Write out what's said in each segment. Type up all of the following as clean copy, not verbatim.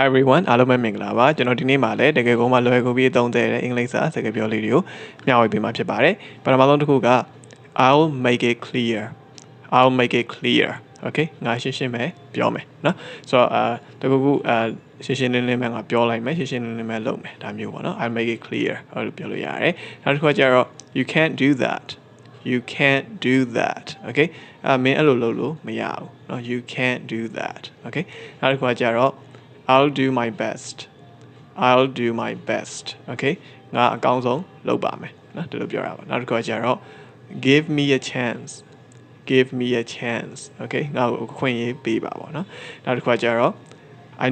Hi everyone အားလုံးပဲမင်္ဂလာပါကျွန်တော်ဒီနေ့မှာလည်းတကယ်ကိုမှလွယ်ကူပြီးအသုံးတဲ့အင်္ဂလိပ်စာစကားပြောလေးတွေကိုမျှဝေပေးမှာဖြစ်ပါတယ်ပထမဆုံးတစ်ခုက I'll make it clear okay ငါရှင်းရှင်းပဲပြောမယ်နော်ဆိုတော့တကူကူရှင်းရှင်းလင်းလင်းပဲငါပြောလိုက်မယ်ရှင်းရှင်းလင်းလင်းပဲလုပ်မယ်ဒါမျိုးပေါ့နော် I'll make it clear ဟုတ်လို့ပြောလို့ရတယ်နောက်တစ်ခုကကျတော့ you can't do that okay မင်းအဲ့လိုလုပ်လို့မရဘူးနော် you can't do that okay နောက်တစ်ခုကကျတော့I'll do my best okay ငါအကောင်းဆုံးလုပ်ပါမယ်နော်ဒီလိုပြောတာပါနောက်တစ်ခုကကျတော့ give me a chance okay ငါ့ကိုအခွင့်အရေးပေးပါပေါ့နော်နောက်တစ်ခုကကျတော့ I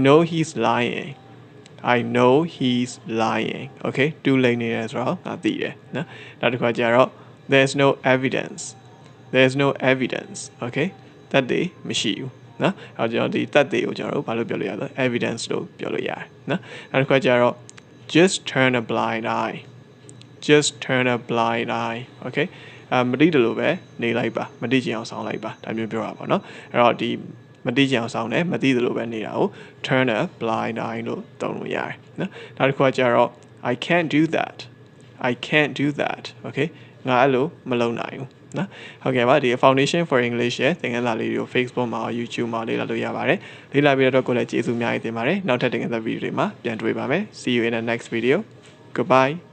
know he's lying okay တူလိမ့်နေတယ်ဆိုတော့ငါသိတယ်နော်နောက်တစ်ခုကကျတော့ there's no evidence okay သက်သေမရှိဘူးနော်အဲ့တော့ဒီသက်သေကိုကျွန်တော်တို့ဘာလို့ပြောလို့ရလဲ evidence လို့ပြောလို့ရတယ်နော်နောက်တစ်ခါကျတော့ just turn a blind eye okay မတိတယ်လို့ပဲနေလိုက်ပါမတိချင်အောင်ဆောင်းလိုက်ပါဒါမျိုးပြောတာပေါ့နော်အဲ့တော့ဒီမတိချင်အောင်ဆောင်းတယ်မတိတယ်လို့ပဲနေတာကို turn a blind eye လို့သုံးလို့ရတယ်နော်နောက်တစ်ခါကျတော့ I can't do that okay ငါအဲ့လိုမလုပ်နိုင်ဘူးနော်ဟုတ်ကဲ့ပါဒီ Foundation for English ရဲ့သင်ခန်းစာလေးတွေကို Facebook မှာ YouTube မှာလေ့လာလို့ရပါတယ်လေ့လာပြီးတော့ကိုလည်းကျေးဇူးအများကြီးတင်ပါတယ်နောက်ထပ်သင်ခန်းစာဗီဒီယိုတွေမှာပြန်တွေ့ပါမယ် See you in the next video goodbye